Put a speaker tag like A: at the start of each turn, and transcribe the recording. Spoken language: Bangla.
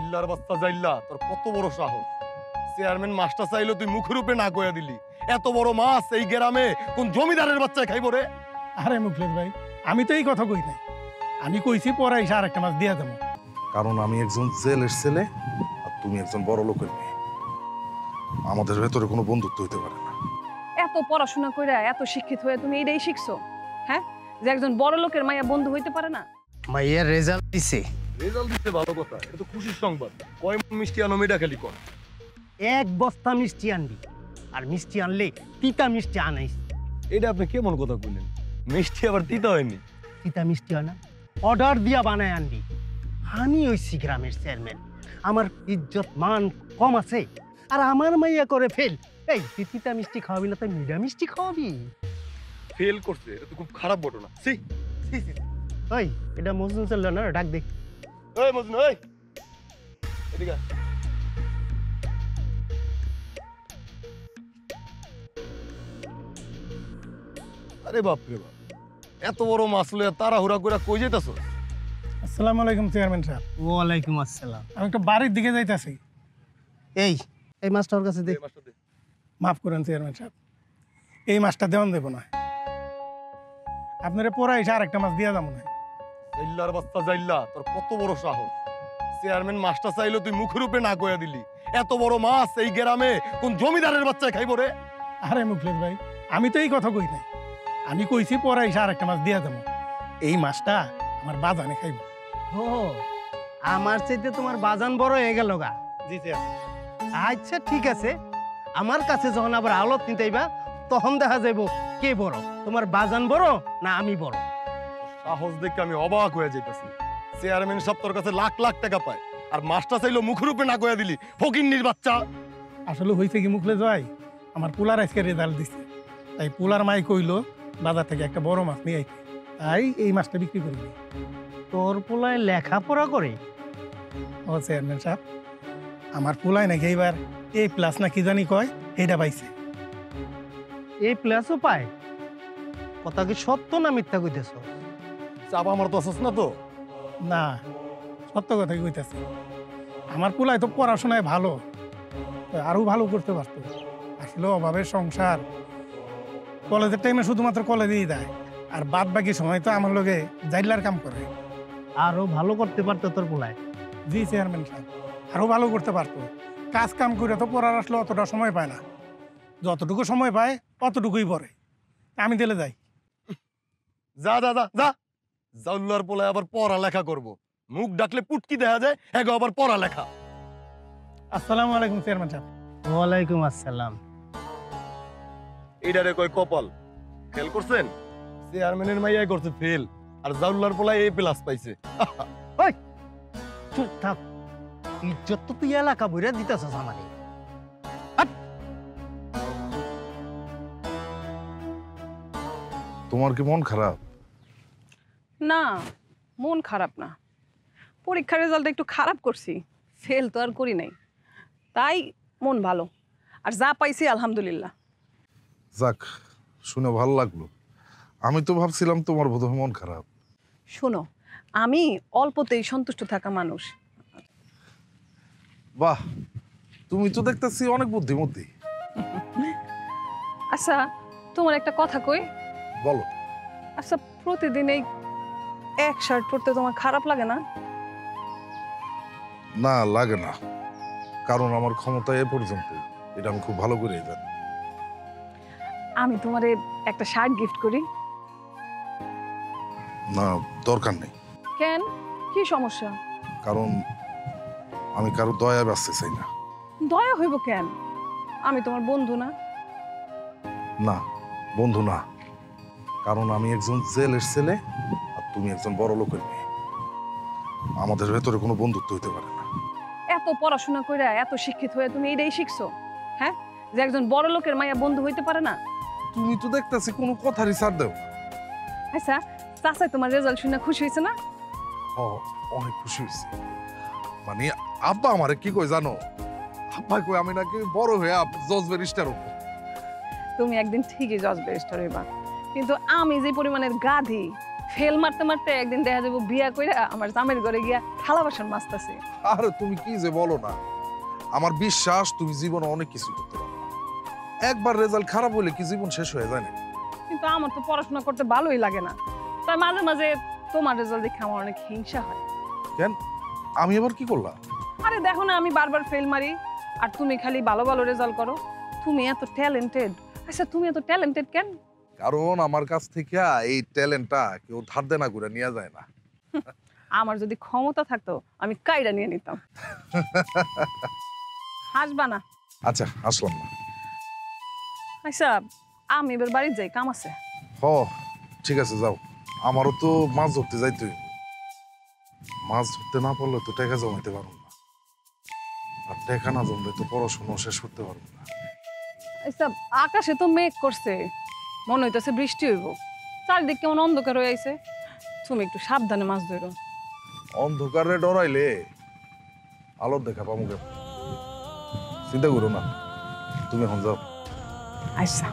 A: জাইল্লার বাচ্চা জাইল্লা, তোর কত বড় সাহস! চেয়ারম্যান মাছটা চাইলো তুই মুখের উপরে না কইয়া দিলি। এত বড় মাছ এই গ্রামে কোন জমিদারের বাচ্চা খাইব রে?
B: আরে মুখলেস ভাই, আমি তো এই কথা কই নাই। আমি কইছি পরে এসে আরেকটা মাছ দিয়া দেবো।
C: কারণ আমি একজন জেলের ছেলে আর তুমি একজন বড় লোকের মেয়ে। আমাদের ভেতরে কোনো বন্ধুত্ব হইতে পারে না।
D: এত পড়াশোনা কইরা এত শিক্ষিত হয়ে তুমি এটাই শিখছো? হ্যাঁ, যে একজন বড় লোকের মাইয়া বন্ধু হইতে পারে না?
E: মাইয়ার রেজাল্ট দিছে।
A: রেজাল্ট দিতে ভালো কথা, এটা তো খুশির সংবাদ। কয় মণ মিষ্টি আনো মেয়েটা খালি কর।
E: 1 বস্তা মিষ্টি আনবি, আর মিষ্টি আনলে তিতা মিষ্টি আনাইস।
A: এটা আপনি কেমন কথা কইলেন? মিষ্টি আবার তিতা হয়নি?
E: তিতা মিষ্টি হয় না, অর্ডার দিয়া বানায় আনবি। আমি হইছি গ্রামের চেয়ারম্যান, আমার ইজ্জত মান কম আছে, আর আমার মাইয়া করে ফেল। এই তুই তিতা মিষ্টি খাওয়াবি না, তাই মিঠা মিষ্টি খাওয়াবি?
A: ফেল করছে, এটা তো খুব খারাপ ঘটনা। সি সি সি।
E: ওই এটা মজনু চলল না, ডাক দে।
A: ওই মজনু, ওই এদিকে আয়। আরে বাপ রে বাপ, এত বড় মাছ লইয়া তাড়াহুড়া করে কই যাইতাছো?
B: আসসালামু আলাইকুম চেয়ারম্যান সাহেব।
E: ওয়ালাইকুম আসসালাম।
B: আমি একটা বাড়ির দিকে যাইতাছি।
E: এই এই মাছটার কাছে দে।
A: এই মাছটা দে।
B: মাফ করেন চেয়ারম্যান সাহেব, এই মাছটা দেওয়ান দেবো না। আপনারা পরে এসে আরেকটা মাছ দিয়া যাবো না।
A: জাইল্লার বাচ্চা জাইল্লা, তোর কত বড় সাহস! চেয়ারম্যান মাছটা চাইলো তুই মুখের উপরে না কইয়া দিলি। এত বড় মাছ এই গ্রামে কোন জমিদারের বাচ্চা খাইব রে?
B: আরে মুখলেস ভাই, আমি তো এই কথা কই নাই। আমি কইছি পরে এসে আরেকটা মাছ দিয়া দেবো। এই মাছটা আমার বাজানে খাইব।
E: ও, আমার চাইতে তোমার বাজান বড় হয়ে গেল গা।
B: জি চেয়ারম্যান।
E: আচ্ছা ঠিক আছে, আমার কাছে যখন আবার আলত নিতেইবা তখন দেখা যাইব কে বড়, তোমার বাজান বড় না আমি বড়।
A: সাহস দেখে আমি অবাক হয়ে যাইতাছি। চেয়ারম্যান সব তোর কাছে লাখ লাখ টাকা পায়, আর মাছটা চাইলো মুখের উপরে না কইয়া দিলি। ফকিন্নির বাচ্চা!
B: আসলে হয়েছে কি মুখলেস ভাই, আমার পোলার আজকে রেজাল্ট দিচ্ছে, তাই পোলার মাই কইলো বাজার থেকে একটা বড় মাছ নিয়ে আইতে, তাই এই মাছটা বিক্রি করি।
E: তোর পোলায় লেখাপড়া করে?
B: ও চেয়ারম্যান সাহেব, আমার পোলায় নাকি এইবার A+ না কি জানি কয়, এইটা পাইছে।
E: A+ পায়? কথা কি সত্য না মিথ্যা কইতেছ?
A: চাপা আমার তো আসছ না তো?
B: না, সত্য কথাই কইতেছে। আমার পোলায় তো পড়াশোনায় ভালো, আরো ভালো করতে পারতো। আসলে অভাবের সংসার, কলেজের টাইমে শুধুমাত্র কলেজেই দেয়, আর বাদ বাকি সময় তো আমার লগে জাইলার কাম করে।
E: আরো ভালো করতে পারতো তোর পোলায়?
B: জি চেয়ারম্যান সাহেব, আরো ভালো করতে পারতো। কাজ কাম করে তো পড়ার আসলে অতটা সময় পায় না, যতটুকু সময় পায় অতটুকুই পড়ে। আমি দিলে যাই।
A: যা যা যা যা, জাউল্লার পোলায় আবার পড়ালেখা করব। মুখ ডাকলে পুটকি দেখা যায়, এগো আবার পড়ালেখা।
B: আসসালামু আলাইকুম চেয়ারম্যান সাহেব।
E: ওয়ালাইকুম আসসালাম।
A: এইটারে কয় কপাল। খেয়াল করছেন? চেয়ারম্যানের মাইয়াই করছে ফেল, আর জাউল্লার পোলায় A+ পাইছে।
E: ওই চুপ থাক, ইজ্জত তো তুই এলাকা বইরা দিতেছস আমারে।
C: তোমার কি মন খারাপ?
D: না, মন খারাপ না। পরীক্ষার রেজাল্ট একটু খারাপ করছি, ফেল তো আর করি নাই, তাই মন ভালো। আর যা পাইছি আলহামদুলিল্লাহ।
C: যাক, শুনে ভালো লাগলো। আমি তো ভাবছিলাম তোমার বোধহয় মন খারাপ।
D: শোনো, আমি অল্পতেই সন্তুষ্ট থাকা মানুষ।
C: বাহ, তুমি তো দেখতেছি অনেক বুদ্ধিমতী।
D: আচ্ছা, তোমার একটা কথা কই।
C: বলো।
D: আচ্ছা, প্রতিদিন এই এক শার্ট পরতে তোমার খারাপ লাগে না?
C: না, লাগে না, কারণ আমার ক্ষমতা এ পর্যন্ত, এটা আমি খুব ভালো করেই জানি।
D: আমি তোমারে একটা শার্ট গিফট করি।
C: না, দরকার নেই।
D: কেন, কি সমস্যা?
C: কারণ আমি কারো দয়া বাঁচতে চাই না।
D: দয়া হইব কেন? আমি তোমার বন্ধু না?
C: না, বন্ধু না, কারণ আমি একজন জেলের ছেলে আর তুমি একজন বড় লোকের মেয়ে। আমাদের ভেতরে কোনো বন্ধুত্ব হইতে পারে না।
D: এত পড়াশোনা কইরা এত শিক্ষিত হয়ে তুমি এটাই শিখছো? হ্যাঁ, যে একজন বড় লোকের মাইয়া বন্ধু হইতে পারে না?
C: তুমি তো দেখতেছি কোনো কথারই ছাড় দেও।
D: আচ্ছা, চাচাই তোমার রেজাল্ট শুনে খুশি হয়েছে না?
C: অনেক খুশি হয়েছি। মানে আব্বা আমারে কি কই জানো? আব্বা কই আমি নাকি বড় হয়ে জজ ব্যারিস্টার হবো।
D: তুমি একদিন ঠিকই জজ ব্যারিস্টার হইবা, কিন্তু আমি যে পরিমাণের গাধি, ফেল মারতে মারতে একদিন দেখা যাবো বিয়া কইরা আমার জামের ঘরে গিয়া থালা বাসন মাজতেছি।
C: আরে তুমি কি যে বলো না, আমার বিশ্বাস তুমি জীবনে অনেক কিছু করতে পারো। একবার রেজাল্ট খারাপ হলে কি জীবন শেষ হয়ে যায় না?
D: কিন্তু আমার তো পড়াশোনা করতে ভালোই লাগে না, তাই মাঝে মাঝে তোমার রেজাল্ট দেখে আমার অনেক হিংসা হয়।
C: কেন, আমি এবার কি করলাম?
D: আরে দেখো না, আমি বারবার ফেল মারি আর তুমি খালি ভালো ভালো রেজাল্ট করো। তুমি এত ট্যালেন্টেড। আচ্ছা, তুমি এত ট্যালেন্টেড কেন?
C: কারণ আমার কাছ থেকে এই ট্যালেন্টটা কেউ ধার দেনা করে নিয়ে যায় না।
D: আমার যদি ক্ষমতা থাকতো আমি কাইরা নিয়ে নিতাম। হাসবা না।
C: আচ্ছা, আসলাম না।
D: আচ্ছা, আমি এবার বাড়ি যাই, কাম আছে।
C: হ, ঠিক আছে, যাও। আমারও তো মাছ ধরতে যাইতে হইব। মাছ ধরতে না পারলে তো টাকা জমাইতে পারবো না, আর টাকা না জমলে তো পড়াশোনা শেষ করতে পারবো না।
D: আচ্ছা, আকাশে তো মেঘ করছে, মনে হইতেছে বৃষ্টি হইব। চারিদিক কেমন অন্ধকার হয়ে আইছে। তুমি একটু সাবধানে মাছ ধরো।
C: অন্ধকারে ডরাইলে আলোর দেখা পাবো কেন? চিন্তা করো না, তুমি এখন যাও।
D: আচ্ছা।